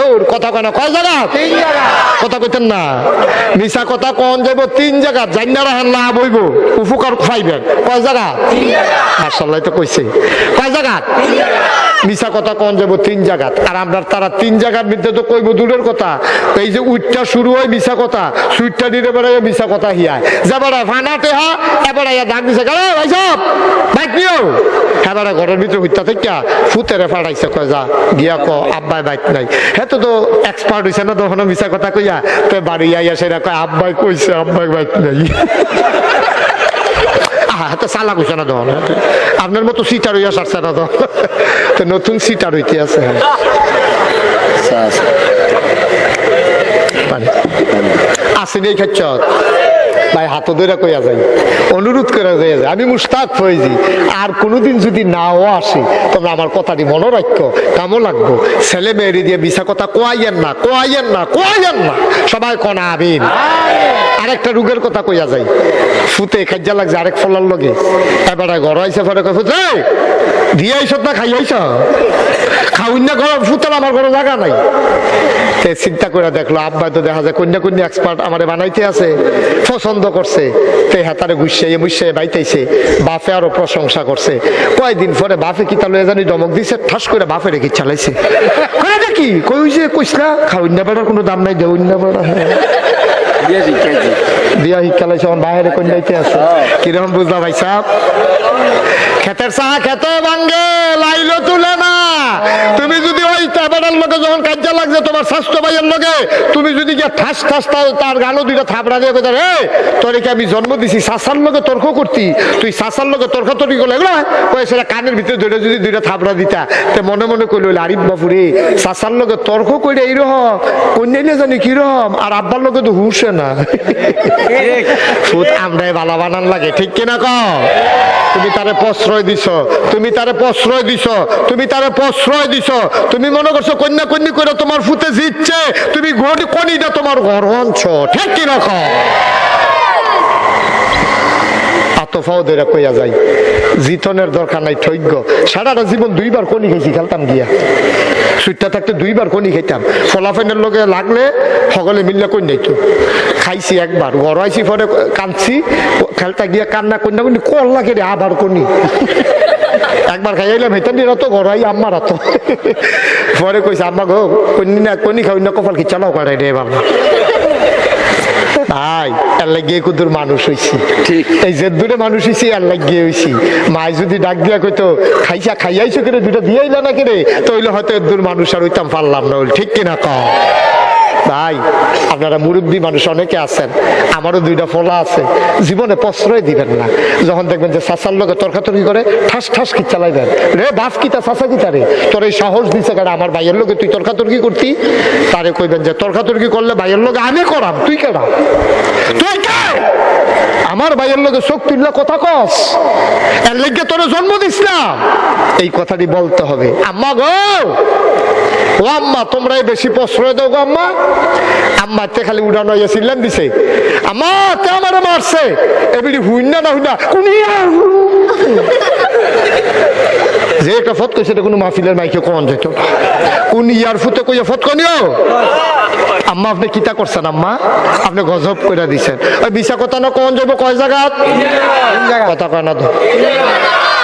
ওর কথা কয় না, কয় জায়গা? কথা কইতেন না, মিছা কথা কন যাইব 3 জায়গা, জান্নারা হেন লাভ হইব, উপকার পাইবেন। কয় জায়গা? মাশাআল্লাহ তো কইছে, কয় জায়গা? মিছা কথা কন যাইব 3 জায়গা। আর আপনার তারা 3 জায়গার মধ্যে তো কইব দূরের কথা, এই যে উঠটা শুরু হয় মিছা কথা, সুইটটা দিতে পারে মিছা কথা হিয়ায় যাবারে ফানাতে হা এবারে ডাক দিছে, গেল ভাই সব বাইক নিও, এবারে ঘরের ভিতরে হইতা থেকে ফুতেরে ফাড়াইছে, কয় যা গিয়া ক আব্বাই বাইক নাই। হ্যাঁ তো এক্সপার্ট হইছে না তখন মিছা কথা কইয়া, তো বাড়ি আইয়া সেটা কয় আব্বাই কইছে আব্বাই বাইক নাই। তো চালা কইছে না তখন, আপনার মতো সিটার হইয়া সারছে না তো নতুন সিটার হইতে আছে। আসেনি এই খাচ্ছ ভাই, হাত ধরে কইয়া যাই, অনুরোধ করে যাই, আমি মুস্তাক ফয়েজি, আর কোনোদিন যদি নাও আসি তোমরা আমার কথাটি মনে রাখো, কামও লাগবো। ছেলে মেয়েরি দিয়ে মিছা কথা কোয়াইয়েন না, কোয়াইয়েন না, কোয়াইয়েন না, সবাই কনা আমিন। আরেকটা রোগের কথা কইয়া যাই, ফুতে খাইজা লাগছে আরেক ফলার লগে, এবারে ঘর আইসে পরে কয় ফুতে দিয়ে আইস না, খাই আইস খাউন না, ঘর ফুতের আমার ঘরে জায়গা নাই। চিন্তা করে দেখলো আব্বা তো দেখা যায় কন্যা কন্যা এক্সপার্ট আমারে বানাইতে আছে, পছন্দ করছে, তে হাতারে গুছিয়ে মুছিয়ে বাইতেছে, বাপে আরো প্রশংসা করছে। কয়েকদিন পরে বাপে কি তাহলে জানি দমক দিছে, ঠাস করে বাপে রেখে চালাইছে। কি কই যে কইস না খাউন না বেড়ার কোনো দাম নাই, দেউন না বেড়া দিয়া শিক্ষালাইছে, আমার বাইরে কন্যাইতে আছে। কিরকম বুঝলা ভাই সাহেব? খেতের চাহা খেতে ভাঙ্গে লাইলো তুলে না। তুমি যদি ওই বেড়ার লোকে যখন কাজা লাগছে তোমার স্বাস্থ্য ভাইয়ের লোকে, তুমি যদি গিয়ে ঠাস ঠাস তার গালো দুইটা থাপড়া দিয়ে কোথায় রে তোরকে আমি জন্ম দিছি, শাসার লোকে তর্ক করতি, তুই শাসার লোকে তর্কাতর্কি করলে এগুলো কয়ে সেটা কানের ভিতরে ধরে যদি দুইটা থাপড়া দিতা, তে মনে মনে করলো আরিফ বাপুরে শাসার লোকে তর্ক করে এইরকম কন্যাইলে জানি কিরকম, আর আব্বার লোকে তো হুঁসে না। আমরাই বালা বানান লাগে, ঠিক কিনা কও? তুমি তারে প্রশ্রয় দিছ, তুমি তারে প্রশ্রয় দিছ, তুমি তারে প্রশ্রয় দিছ, তুমি মনে করছো কন্যা কন্যা করে তোমার ফুতে জিতছে, তুমি কনিটা তোমার ঘর অঞ্চ, ঠিক কিনা কও? আতফাও ধরে কইয়া যায়, জিতনের দরকার নাই, ঠৈক্য। সারাটা জীবন 2 বার কনি খেয়েছি, খেলতাম গিয়া সুইটটা থাকতে 2 বার কনি খেতাম, ফলাফেনের লোকে লাগলে সকলে মিললে কই নাই তো খাইছি। একবার গড়াইছি পরে কাঁদছি, খেলতা গিয়া কান্না কন্যা কন্যা কল লাগে রে আবার কনি। একবার খাইলাম হেতান তো গড়াই আম্মার হাত, পরে কইছে আম্মা গো কন্যা না কনি খাই না কপাল কি চালাও করাই রে বাবা। ভাই এর লাগিয়ে কুদুর মানুষ হইছি, এই যে দূরে মানুষ হইছি এর লাগিয়ে হইছি। মায় যদি ডাক দিয়া কইতো খাইছা খাইয়াইছো কেন, 2টা দিয়াইলা না কেন, তো হইলে হয়তো দূর মানুষ আর হইতাম পারলাম না, ঠিক কিনা কও? ভাই আপনারা মুরব্বী মানুষ অনেকে আছেন, আমারও 2টা ফলা আছে, জীবনে প্রশ্রয় দিবেন না। যখন দেখবেন যে চাচার লোকে তর্কাতর্কি করে, ঠাস ঠাস কি চালাইবেন, রে বাপ কিতা চাচা কিতা রে, তোর এই সাহস দিছে কেন আমার ভাইয়ের লোকে তুই তর্কাতর্কি করতি? তারে কইবেন যে তর্কাতর্কি করলে ভাইয়ের লোকে আমি করাম, তুই কেডা, তুই কে আমার ভাইয়ের লোকে চোখ তুললে কথা কস, এর লেগে তোরে জন্ম দিস না, এই কথাটি বলতে হবে। আম্মা গো, ও আম্মা তোমরাই বেশি প্রশ্রয় দাও গো আম্মা। আম্মা তে খালি উড়ানো চিল্লান দিছে, আম্মা তে আমারে মারছে, এবিডি হুইনা না হুইনা কুনিয়া যে একটা ফট কইছে, এটা কোনো মাহফিলের মাইকে কোন যেত কোন ইয়ার ফুতে কইয়া ফট কনিও। আম্মা আপনি কিতা করছেন আম্মা, আপনি গজব করে দিছেন। ওই মিছা কথা না কোন যাবো, কয় জায়গা কথা কয় না তো,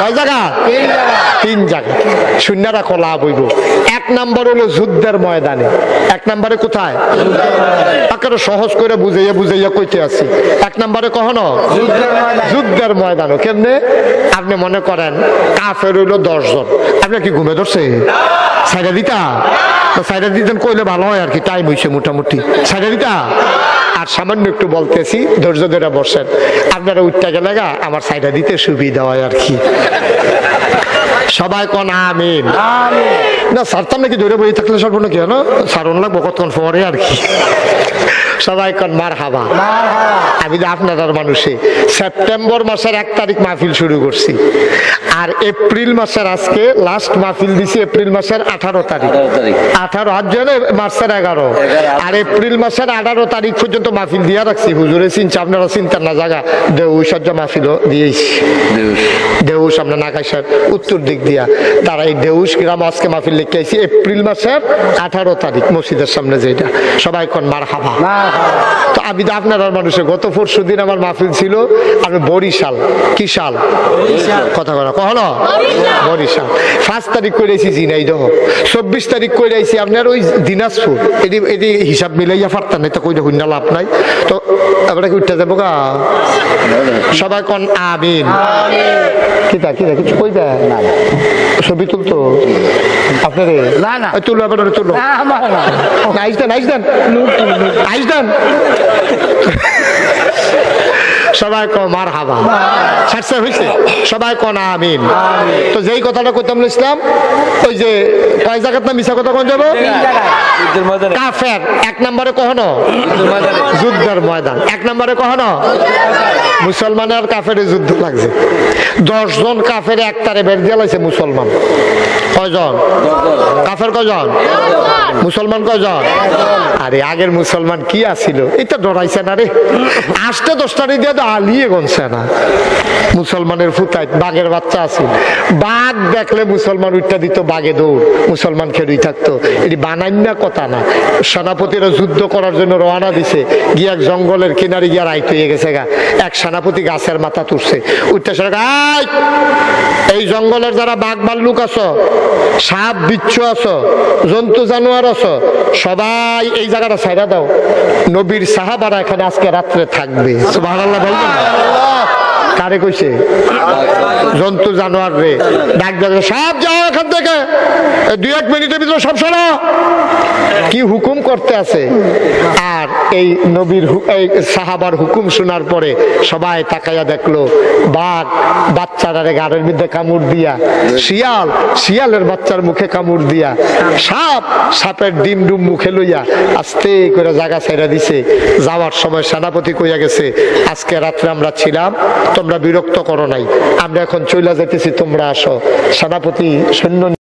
কয় জায়গা? 3 জায়গা। শূন্যরা খোলা বইব। 1 নাম্বার হলো যুদ্ধের ময়দানে। 1 নাম্বারে কোথায়? আকারে সহজ করে বুঝাইয়া বুঝাইয়া কইতে আছি। 1 নাম্বারে কখনো যুদ্ধের ময়দানে। কেমনে? আপনি মনে করেন কাফের হইলো 10 জন, আপনি কি ঘুমে ধরছে সাইডা দিতা? সাইডা দিতেন কইলে ভালো হয় আর কি, টাইম হইছে মোটামুটি, সাইডা দিতা। আর সামান্য একটু বলতেছি, ধৈর্য ধরে বসেন, আপনারা উঠতে গেলে আমার সাইডা দিতে সুবিধা হয় আর কি। সবাই কোন আমিন। না সারতাম নাকি ধরে বই থাকলে সর্ব নাকি না সারণ লাগবো কতক্ষণ পরে আর কি। সবাই কোন মারহাবা। আমি আপনার মানুষে সেপ্টেম্বর মাসের 1 তারিখ মাহফিল শুরু করছি, আর এপ্রিল মাসের আজকে লাস্ট মাহফিল দিছি এপ্রিল মাসের 18 তারিখ 18 আজ জানে মাসের 11 আর এপ্রিল মাসের 18 তারিখ পর্যন্ত মাহফিল দিয়া রাখছি হুজুরে চিন্তা আপনারা চিন্তার না জায়গা দেউসজ্জা মাহফিল দিয়েছি দেউস আমরা নাকাইশার উত্তর দিক দিয়া তারা এই দেউস গ্রাম আজকে মাহফিল লিখে আইছি এপ্রিল মাসের 18 তারিখ মসজিদের সামনে যেটা সবাই কোন মারহাবা। তো আমি তো আপনার মানুষের গত পরশুদিন আমার মাহফিল ছিল আমি বরিশাল কি সাল কথা বলা কখনো বরিশাল 5 তারিখ করেছি ঝিনাইদহ 24 তারিখ করে আইছি আপনার ওই দিনাজপুর এটি হিসাব মিলাইয়া পারতাম না তো কইটা হইনা লাভ নাই তো আমরা কি উঠতে যাবো গা সবাই কোন আমিন কিতা কিতা কিছু কইবা না ছবি তুলতো আপনারে না না তুলো আপনারে তুলো নাইস দেন আইস দেন সবাই কো মারহাবা সার্সা হইছে সবাই কোন আমিন। তো যেই কথাটা কইতাম ইসলাম ওই যে কয় জায়গার না মিছা কথা কোন যাবো কাফের এক নম্বরে কখনো যুদ্ধের ময়দান এক নম্বরে কখনো মুসলমানের আর কাফের যুদ্ধ লাগছে 10 জন কাফের একটারে বের দিয়ে লাইছে মুসলমান কয়জন কাফের কয়জন মুসলমান কয়জন আরে আগের মুসলমান কি আছিল এটা ডরাইছে না রে 8-10টারে দিয়ে আলিয়ে গনছে না মুসলমানের ফুটাই বাঘের বাচ্চা আছে বাঘ দেখলে মুসলমান উঠটা দিত বাঘে দৌড় মুসলমান খেলুই থাকতো এটি বানাইনা কথা না সেনাপতিরা যুদ্ধ করার জন্য রওনা দিছে গিয়ে এক জঙ্গলের কিনারে গিয়ে রাইত হয়ে গেছে গা এক সেনাপতি গাছের মাথা তুলছে উঠতে এই জঙ্গলের যারা বাঘ ভাল্লুক আছো সাপ বিচ্ছু আছো জন্তু জানোয়ার আছো সবাই এই জায়গাটা ছাইড়া দাও নবীর সাহাবারা এখানে আজকে রাত্রে থাকবে সুবহানাল্লাহ বলবেন কারে কইছে জন্তু জানোয়ার রে ডাক ডাক সব যাও এখান থেকে 2-1 মিনিটের ভিতরে সব সরো কি হুকুম করতে আছে। আর এই নবীর এই সাহাবার হুকুম শোনার পরে সবাই তাকাইয়া দেখলো বাঘ বাচ্চারে গাড়ের মধ্যে কামড় দিয়া শিয়ালের বাচ্চার মুখে কামড় দিয়া সাপের ডিম ডুম মুখে লইয়া আস্তে করে জায়গা ছেড়ে দিছে। যাওয়ার সময় সেনাপতি কইয়া গেছে আজকে রাত্রে আমরা ছিলাম তোমরা বিরক্ত করো নাই আমরা এখন চইলা যেতেছি তোমরা আসো। সেনাপতি সৈন্য